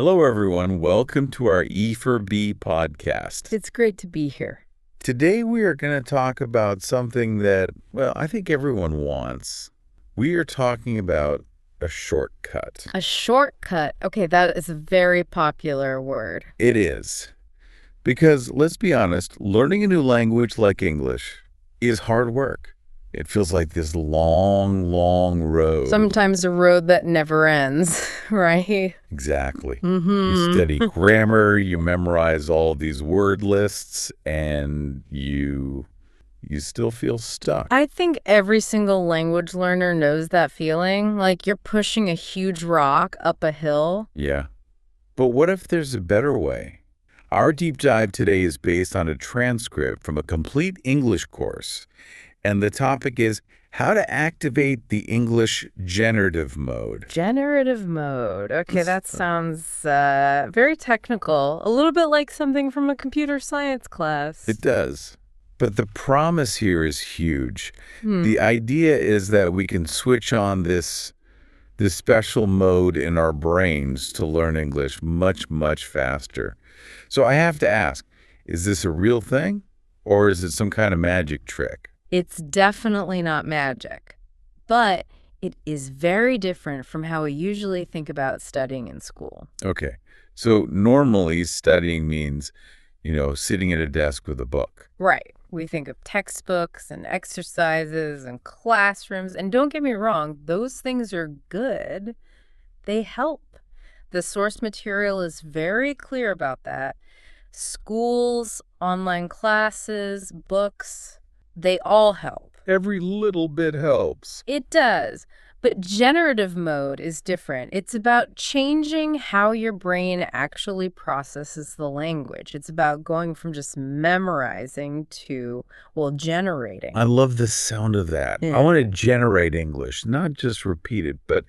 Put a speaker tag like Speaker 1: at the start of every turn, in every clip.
Speaker 1: Hello, everyone. Welcome to our E for B podcast.
Speaker 2: It's great to be here.
Speaker 1: Today, we are going to talk about something that, well, I think everyone wants. We are talking about a shortcut.
Speaker 2: A shortcut. Okay, that is a very popular word.
Speaker 1: It is. Because, let's be honest, learning a new language like English is hard work. It feels like this long, long road.
Speaker 2: Sometimes a road that never ends, right?
Speaker 1: Exactly.
Speaker 2: Mm-hmm.
Speaker 1: You study grammar, you memorize all these word lists, and you still feel stuck.
Speaker 2: I think every single language learner knows that feeling, like you're pushing a huge rock up a hill.
Speaker 1: Yeah. But what if there's a better way? Our deep dive today is based on a transcript from a complete English course. And the topic is how to activate the English generative mode.
Speaker 2: Generative mode. Okay, that sounds very technical. A little bit like something from a computer science class.
Speaker 1: It does. But the promise here is huge. The idea is that we can switch on this special mode in our brains to learn English much, much faster. So I have to ask, is this a real thing? Or is it some kind of magic trick?
Speaker 2: It's definitely not magic, but it is very different from how we usually think about studying in school.
Speaker 1: Okay. So normally studying means, sitting at a desk with a book.
Speaker 2: Right. We think of textbooks and exercises and classrooms. And don't get me wrong, those things are good. They help. The source material is very clear about that. Schools, online classes, books, they all help.
Speaker 1: Every little bit helps.
Speaker 2: It does. But generative mode is different. It's about changing how your brain actually processes the language. It's about going from just memorizing to, generating.
Speaker 1: I love the sound of that.
Speaker 2: Yeah.
Speaker 1: I want to generate English, not just repeat it. But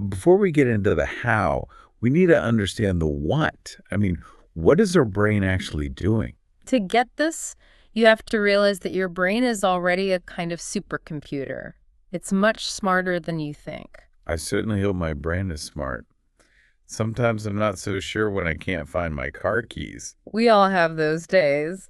Speaker 1: before we get into the how, we need to understand the what. I mean, what is our brain actually doing?
Speaker 2: To get this, you have to realize that your brain is already a kind of supercomputer. It's much smarter than you think.
Speaker 1: I certainly hope my brain is smart. Sometimes I'm not so sure when I can't find my car keys.
Speaker 2: We all have those days.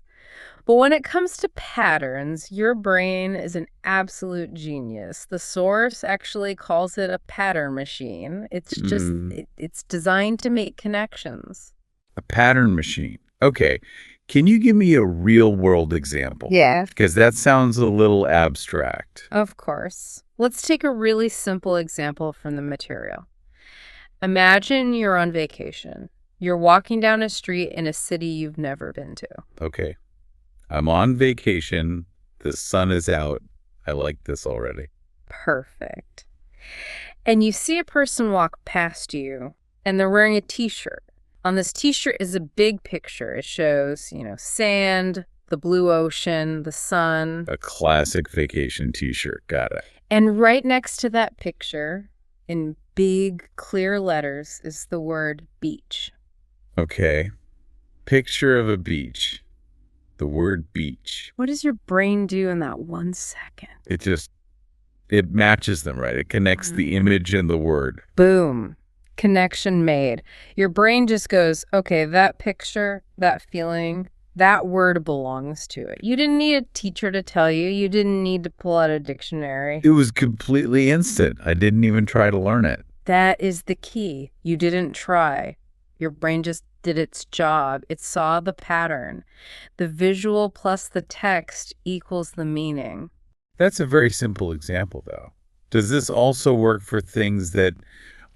Speaker 2: But when it comes to patterns, your brain is an absolute genius. The source actually calls it a pattern machine. It's just, it's designed to make connections.
Speaker 1: A pattern machine. Okay. Can you give me a real-world example?
Speaker 2: Yeah.
Speaker 1: Because that sounds a little abstract.
Speaker 2: Of course. Let's take a really simple example from the material. Imagine you're on vacation. You're walking down a street in a city you've never been to.
Speaker 1: Okay. I'm on vacation. The sun is out. I like this already.
Speaker 2: Perfect. And you see a person walk past you, and they're wearing a T-shirt. On this T-shirt is a big picture. It shows, sand, the blue ocean, the sun.
Speaker 1: A classic vacation T-shirt. Got it.
Speaker 2: And right next to that picture, in big, clear letters, is the word beach.
Speaker 1: Okay. Picture of a beach. The word beach.
Speaker 2: What does your brain do in that 1 second?
Speaker 1: It matches them, right? It connects the image and the word.
Speaker 2: Boom. Connection made. Your brain just goes, okay, that picture, that feeling, that word belongs to it. You didn't need a teacher to tell you. You didn't need to pull out a dictionary.
Speaker 1: It was completely instant. I didn't even try to learn it.
Speaker 2: That is the key. You didn't try. Your brain just did its job. It saw the pattern. The visual plus the text equals the meaning.
Speaker 1: That's a very simple example, though. Does this also work for things that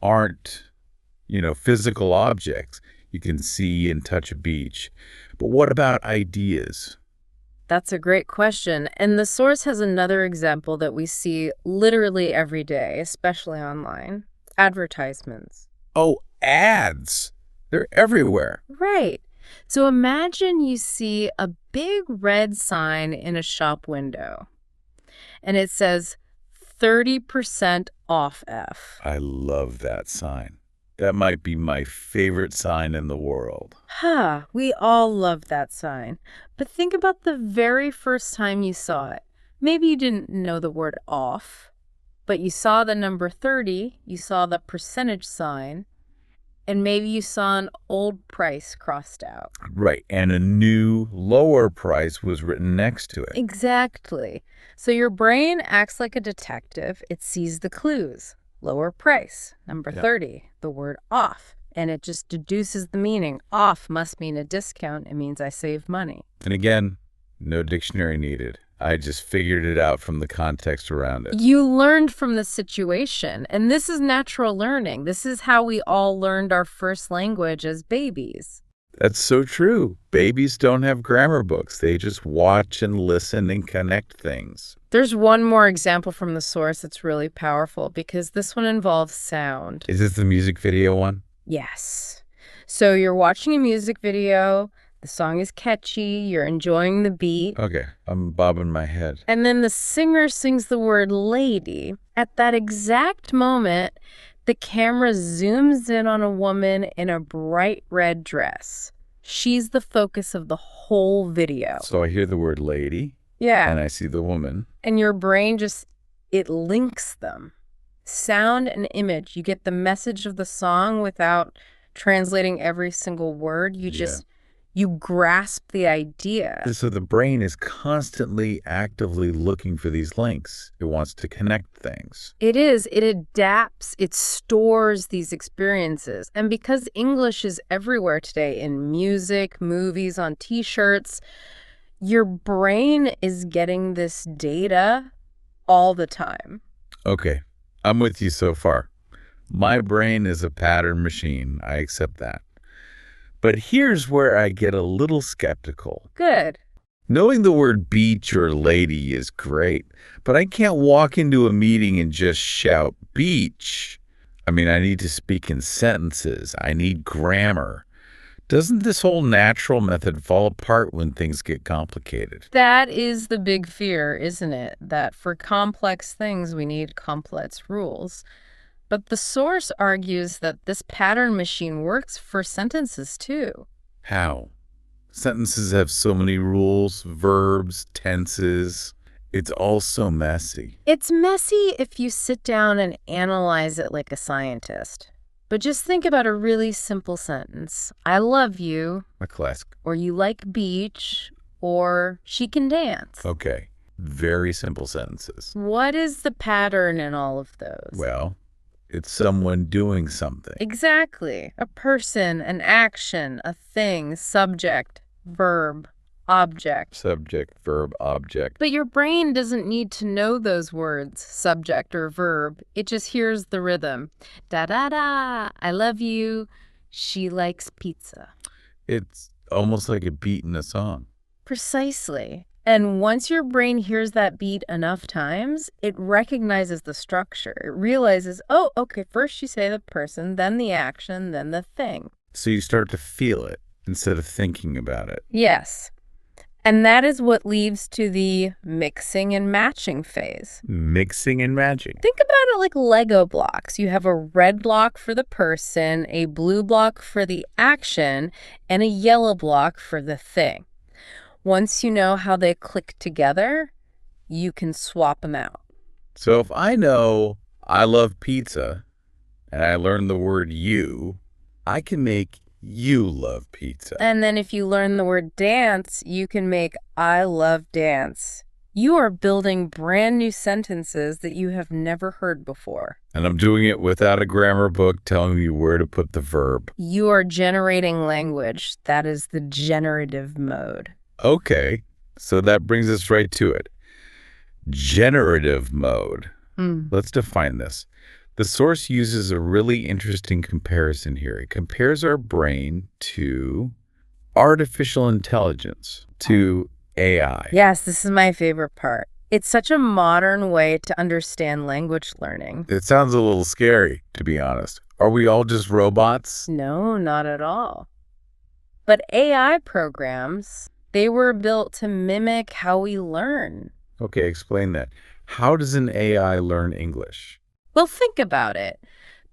Speaker 1: aren't physical objects? You can see and touch a beach. But what about ideas?
Speaker 2: That's a great question. And the source has another example that we see literally every day, especially online. Advertisements.
Speaker 1: Oh, ads. They're everywhere.
Speaker 2: Right. So imagine you see a big red sign in a shop window, and it says 30% off F.
Speaker 1: I love that sign. That might be my favorite sign in the world.
Speaker 2: We all love that sign. But think about the very first time you saw it. Maybe you didn't know the word off, but you saw the number 30, you saw the percentage sign, And maybe you saw an old price crossed out.
Speaker 1: Right. And a new, lower price was written next to it.
Speaker 2: Exactly. So your brain acts like a detective. It sees the clues. Lower price, number
Speaker 1: Yep.
Speaker 2: 30, the word off. And it just deduces the meaning. Off must mean a discount. It means I save money.
Speaker 1: And again, no dictionary needed. I just figured it out from the context around it.
Speaker 2: You learned from the situation. And this is natural learning. This is how we all learned our first language as babies.
Speaker 1: That's so true. Babies don't have grammar books. They just watch and listen and connect things.
Speaker 2: There's one more example from the source that's really powerful because this one involves sound.
Speaker 1: Is this the music video one?
Speaker 2: Yes. So you're watching a music video, the song is catchy, you're enjoying the beat,
Speaker 1: Okay, I'm bobbing my head.
Speaker 2: and then the singer sings the word lady. At that exact moment, the camera zooms in on a woman in a bright red dress. She's the focus of the whole video.
Speaker 1: So I hear the word lady,
Speaker 2: Yeah.
Speaker 1: and I see the woman.
Speaker 2: And your brain it links them. Sound and image. You get the message of the song without translating every single word. You grasp the idea.
Speaker 1: So the brain is constantly actively looking for these links. It wants to connect things.
Speaker 2: It is. It adapts. It stores these experiences. And because English is everywhere today, in music, movies, on T-shirts, your brain is getting this data all the time.
Speaker 1: Okay, I'm with you so far. My brain is a pattern machine. I accept that. But here's where I get a little skeptical.
Speaker 2: Good.
Speaker 1: Knowing the word beach or lady is great, but I can't walk into a meeting and just shout beach. I mean, I need to speak in sentences. I need grammar. Doesn't this whole natural method fall apart when things get complicated?
Speaker 2: That is the big fear, isn't it? That for complex things, we need complex rules. But the source argues that this pattern machine works for sentences too.
Speaker 1: How? Sentences have so many rules, verbs, tenses. It's all so messy.
Speaker 2: It's messy if you sit down and analyze it like a scientist. But just think about a really simple sentence. I love you,
Speaker 1: A classic.
Speaker 2: or you like beach, or she can dance.
Speaker 1: Okay. Very simple sentences.
Speaker 2: What is the pattern in all of those?
Speaker 1: Well, it's someone doing something.
Speaker 2: Exactly. A person, an action, a thing, subject, verb, object.
Speaker 1: Subject, verb, object.
Speaker 2: But your brain doesn't need to know those words, subject or verb. It just hears the rhythm. Da-da-da, I love you, she likes pizza.
Speaker 1: It's almost like a beat in a song.
Speaker 2: Precisely. And once your brain hears that beat enough times, it recognizes the structure. It realizes, oh, okay, first you say the person, then the action, then the thing.
Speaker 1: So you start to feel it instead of thinking about it.
Speaker 2: Yes. And that is what leads to the mixing and matching phase.
Speaker 1: Mixing and matching.
Speaker 2: Think about it like Lego blocks. You have a red block for the person, a blue block for the action, and a yellow block for the thing. Once you know how they click together, you can swap them out.
Speaker 1: So if I know I love pizza and I learn the word you, I can make you love pizza.
Speaker 2: And then if you learn the word dance, you can make I love dance. You are building brand new sentences that you have never heard before.
Speaker 1: And I'm doing it without a grammar book telling me where to put the verb.
Speaker 2: You are generating language. That is the generative mode.
Speaker 1: Okay, so that brings us right to it. Generative mode. Let's define this. The source uses a really interesting comparison here. It compares our brain to artificial intelligence, to AI.
Speaker 2: Yes, this is my favorite part. It's such a modern way to understand language learning.
Speaker 1: It sounds a little scary, to be honest. Are we all just robots?
Speaker 2: No, not at all. But AI programs, they were built to mimic how we learn.
Speaker 1: Okay, explain that. How does an AI learn English?
Speaker 2: Well, think about it.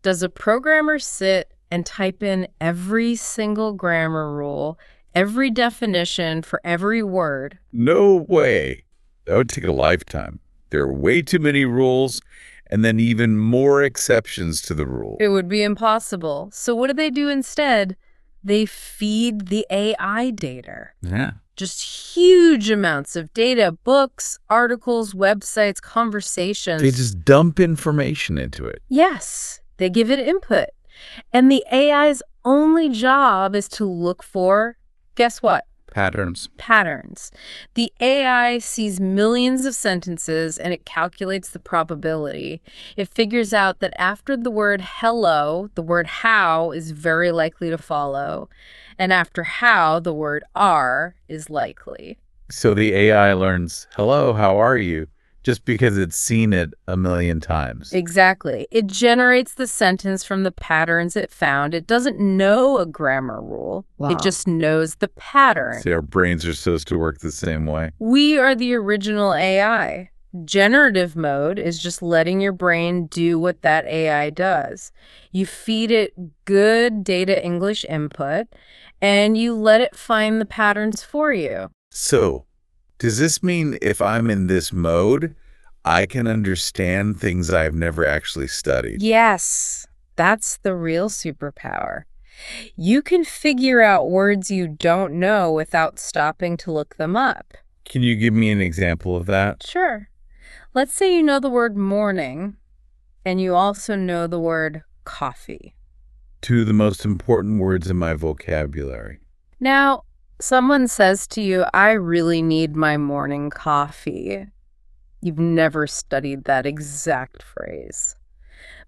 Speaker 2: Does a programmer sit and type in every single grammar rule, every definition for every word?
Speaker 1: No way. That would take a lifetime. There are way too many rules, and then even more exceptions to the rule.
Speaker 2: It would be impossible. So what do they do instead? They feed the AI data.
Speaker 1: Yeah.
Speaker 2: Just huge amounts of data, books, articles, websites, conversations.
Speaker 1: They just dump information into it.
Speaker 2: Yes, they give it input. And the AI's only job is to look for, guess what?
Speaker 1: Patterns.
Speaker 2: Patterns. The AI sees millions of sentences and it calculates the probability. It figures out that after the word hello, the word how is very likely to follow. And after how, the word are is likely.
Speaker 1: So the AI learns, hello, how are you? Just because it's seen it a million times.
Speaker 2: Exactly. It generates the sentence from the patterns it found. It doesn't know a grammar rule.
Speaker 1: Wow.
Speaker 2: It just knows the pattern.
Speaker 1: See, our brains are supposed to work the same way.
Speaker 2: We are the original AI. Generative mode is just letting your brain do what that AI does. You feed it good data English input, and you let it find the patterns for you.
Speaker 1: So, does this mean if I'm in this mode, I can understand things I've never actually studied?
Speaker 2: Yes, that's the real superpower. You can figure out words you don't know without stopping to look them up.
Speaker 1: Can you give me an example of that?
Speaker 2: Sure. Let's say you know the word morning, and you also know the word coffee.
Speaker 1: Two of the most important words in my vocabulary.
Speaker 2: Now, someone says to you, I really need my morning coffee. You've never studied that exact phrase.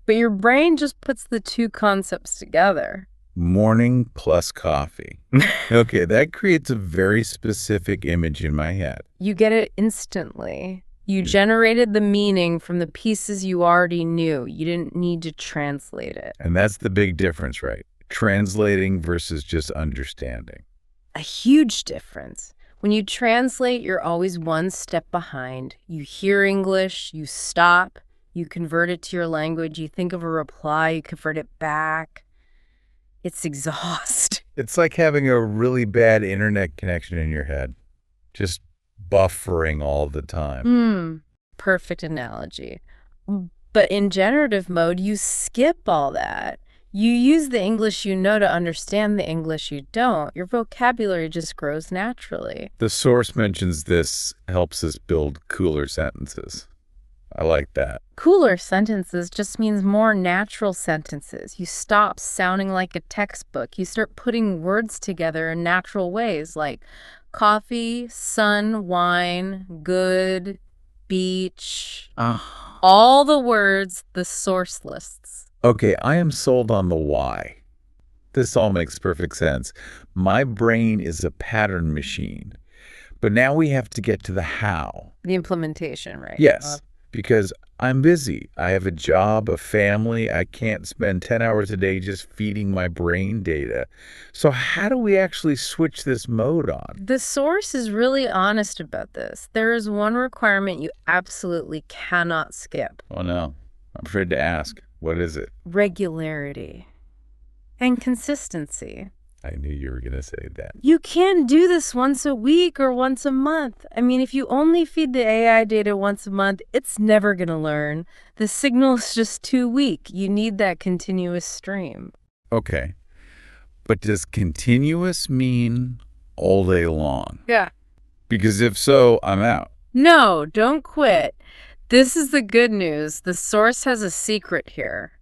Speaker 2: But your brain just puts the two concepts together.
Speaker 1: Morning plus coffee. Okay, that creates a very specific image in my head.
Speaker 2: You get it instantly. You generated the meaning from the pieces you already knew. You didn't need to translate it.
Speaker 1: And that's the big difference, right? Translating versus just understanding.
Speaker 2: A huge difference. When you translate, you're always one step behind. You hear English, you stop, you convert it to your language, you think of a reply, you convert it back. It's exhausting.
Speaker 1: It's like having a really bad internet connection in your head, just buffering all the time.
Speaker 2: Perfect analogy. But in generative mode, you skip all that. You use the English you know to understand the English you don't. Your vocabulary just grows naturally.
Speaker 1: The source mentions this helps us build cooler sentences. I like that.
Speaker 2: Cooler sentences just means more natural sentences. You stop sounding like a textbook. You start putting words together in natural ways like coffee, sun, wine, good, beach. All the words the source lists.
Speaker 1: Okay, I am sold on the why. This all makes perfect sense. My brain is a pattern machine. But now we have to get to the how.
Speaker 2: The implementation, right?
Speaker 1: Yes, because I'm busy. I have a job, a family. I can't spend 10 hours a day just feeding my brain data. So how do we actually switch this mode on?
Speaker 2: The source is really honest about this. There is one requirement you absolutely cannot skip.
Speaker 1: Oh, no. I'm afraid to ask. What is it?
Speaker 2: Regularity and consistency.
Speaker 1: I knew you were going to say that.
Speaker 2: You can't do this once a week or once a month. I mean, if you only feed the AI data once a month, it's never going to learn. The signal is just too weak. You need that continuous stream.
Speaker 1: Okay. But does continuous mean all day long?
Speaker 2: Yeah.
Speaker 1: Because if so, I'm out.
Speaker 2: No, don't quit. This is the good news. The source has a secret here.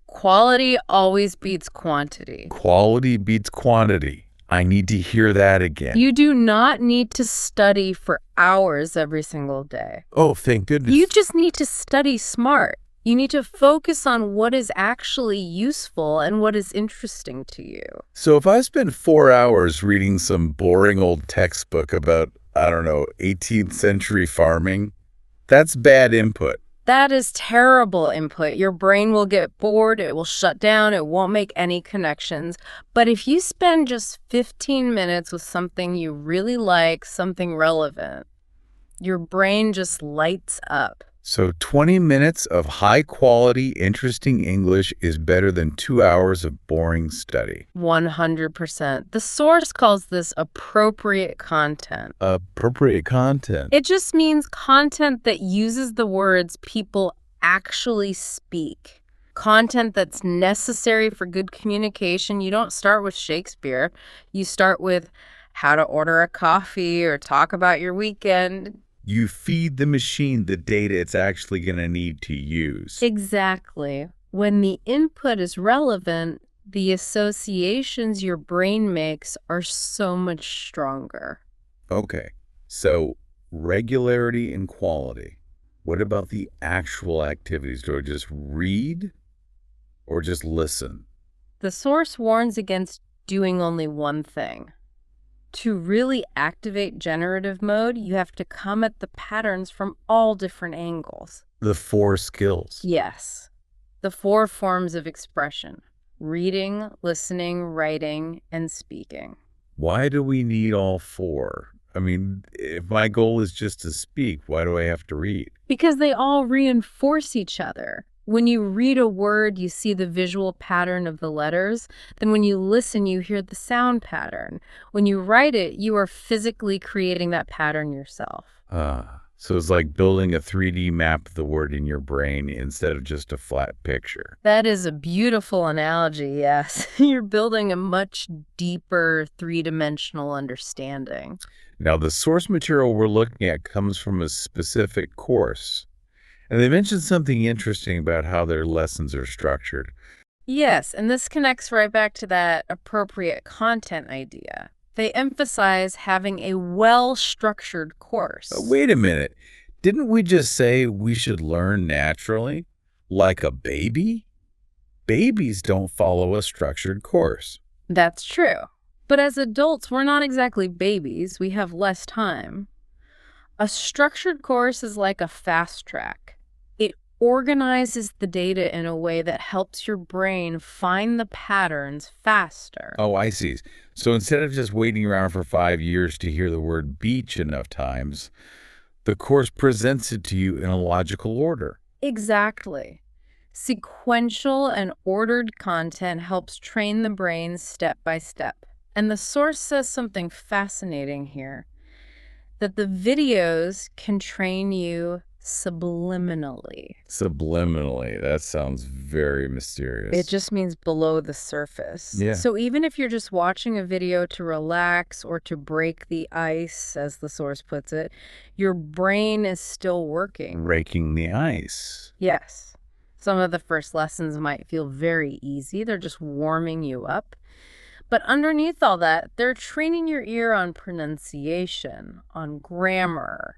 Speaker 2: Quality always beats quantity.
Speaker 1: Quality beats quantity. I need to hear that again.
Speaker 2: You do not need to study for hours every single day.
Speaker 1: Oh, thank goodness.
Speaker 2: You just need to study smart. You need to focus on what is actually useful and what is interesting to you.
Speaker 1: So if I spend 4 hours reading some boring old textbook about, 18th century farming, that's bad input.
Speaker 2: That is terrible input. Your brain will get bored, it will shut down, it won't make any connections. But if you spend just 15 minutes with something you really like, something relevant, your brain just lights up.
Speaker 1: So 20 minutes of high-quality, interesting English is better than 2 hours of boring study.
Speaker 2: 100%. The source calls this appropriate content.
Speaker 1: Appropriate content?
Speaker 2: It just means content that uses the words people actually speak. Content that's necessary for good communication. You don't start with Shakespeare. You start with how to order a coffee or talk about your weekend.
Speaker 1: You feed the machine the data it's actually going to need to use.
Speaker 2: Exactly. When the input is relevant, the associations your brain makes are so much stronger.
Speaker 1: Okay, so regularity and quality. What about the actual activities? Do I just read or just listen?
Speaker 2: The source warns against doing only one thing. To really activate generative mode, you have to come at the patterns from all different angles.
Speaker 1: The 4 skills.
Speaker 2: Yes, the 4 forms of expression: reading, listening, writing, and speaking.
Speaker 1: Why do we need all 4? I mean, if my goal is just to speak, why do I have to read?
Speaker 2: Because they all reinforce each other. When you read a word, you see the visual pattern of the letters. Then when you listen, you hear the sound pattern. When you write it, you are physically creating that pattern yourself.
Speaker 1: So it's like building a 3D map of the word in your brain instead of just a flat picture.
Speaker 2: That is a beautiful analogy, yes. You're building a much deeper three-dimensional understanding.
Speaker 1: Now, the source material we're looking at comes from a specific course. And they mentioned something interesting about how their lessons are structured.
Speaker 2: Yes, and this connects right back to that appropriate content idea. They emphasize having a well-structured course.
Speaker 1: Wait a minute. Didn't we just say we should learn naturally? Like a baby? Babies don't follow a structured course.
Speaker 2: That's true. But as adults, we're not exactly babies. We have less time. A structured course is like a fast track. It organizes the data in a way that helps your brain find the patterns faster.
Speaker 1: Oh, I see. So instead of just waiting around for 5 years to hear the word beach enough times, the course presents it to you in a logical order.
Speaker 2: Exactly. Sequential and ordered content helps train the brain step by step. And the source says something fascinating here, that the videos can train you subliminally.
Speaker 1: Subliminally. That sounds very mysterious.
Speaker 2: It just means below the surface.
Speaker 1: Yeah.
Speaker 2: So even if you're just watching a video to relax or to break the ice, as the source puts it, your brain is still working.
Speaker 1: Breaking the ice.
Speaker 2: Yes. Some of the first lessons might feel very easy. They're just warming you up. But underneath all that, they're training your ear on pronunciation, on grammar,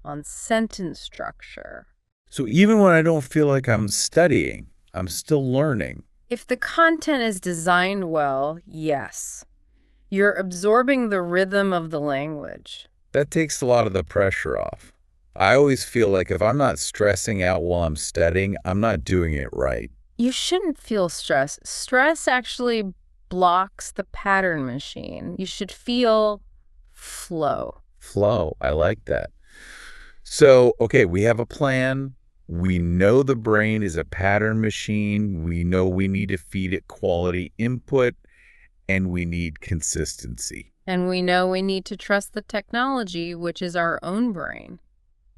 Speaker 2: on sentence structure.
Speaker 1: So even when I don't feel like I'm studying, I'm still learning.
Speaker 2: If the content is designed well, yes. You're absorbing the rhythm of the language.
Speaker 1: That takes a lot of the pressure off. I always feel like if I'm not stressing out while I'm studying, I'm not doing it right.
Speaker 2: You shouldn't feel stress. Stress actually blocks the pattern machine. You should feel flow.
Speaker 1: Flow. I like that. So, okay, we have a plan. We know the brain is a pattern machine. We know we need to feed it quality input, and we need consistency.
Speaker 2: And we know we need to trust the technology, which is our own brain.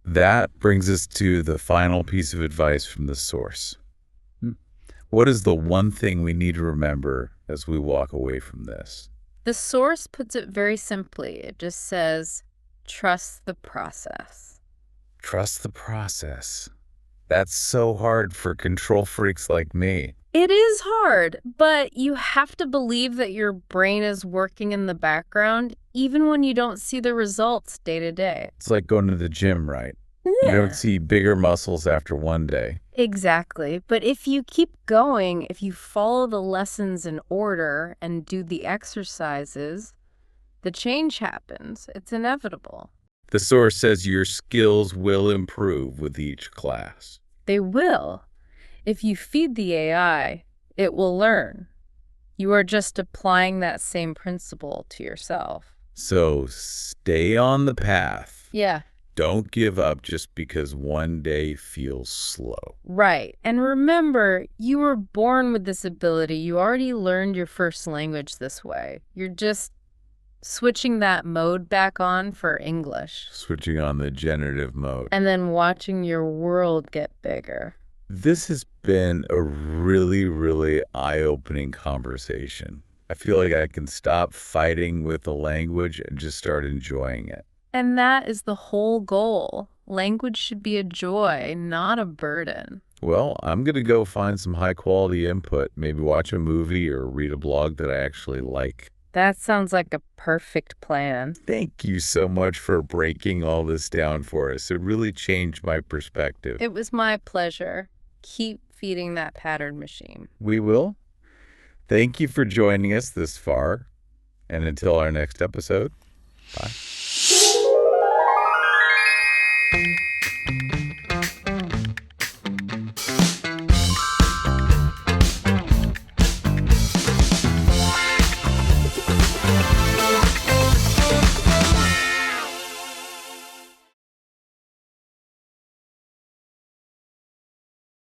Speaker 1: That brings us to the final piece of advice from the source. What is the one thing we need to remember as we walk away from this?
Speaker 2: The source puts it very simply. It just says, trust the process.
Speaker 1: Trust the process. That's so hard for control freaks like me.
Speaker 2: It is hard, but you have to believe that your brain is working in the background, even when you don't see the results day to day.
Speaker 1: It's like going to the gym, right?
Speaker 2: Yeah.
Speaker 1: You don't see bigger muscles after one day.
Speaker 2: Exactly. But if you keep going, if you follow the lessons in order and do the exercises, the change happens. It's inevitable.
Speaker 1: The source says your skills will improve with each class.
Speaker 2: They will. If you feed the AI, it will learn. You are just applying that same principle to yourself.
Speaker 1: So stay on the path.
Speaker 2: Yeah.
Speaker 1: Don't give up just because one day feels slow.
Speaker 2: Right. And remember, you were born with this ability. You already learned your first language this way. You're just switching that mode back on for English.
Speaker 1: Switching on the generative mode.
Speaker 2: And then watching your world get bigger.
Speaker 1: This has been a really, really eye-opening conversation. I feel like I can stop fighting with the language and just start enjoying it.
Speaker 2: And that is the whole goal. Language should be a joy, not a burden.
Speaker 1: Well, I'm going to go find some high-quality input, maybe watch a movie or read a blog that I actually like.
Speaker 2: That sounds like a perfect plan.
Speaker 1: Thank you so much for breaking all this down for us. It really changed my perspective.
Speaker 2: It was my pleasure. Keep feeding that pattern machine.
Speaker 1: We will. Thank you for joining us this far. And until our next episode, bye.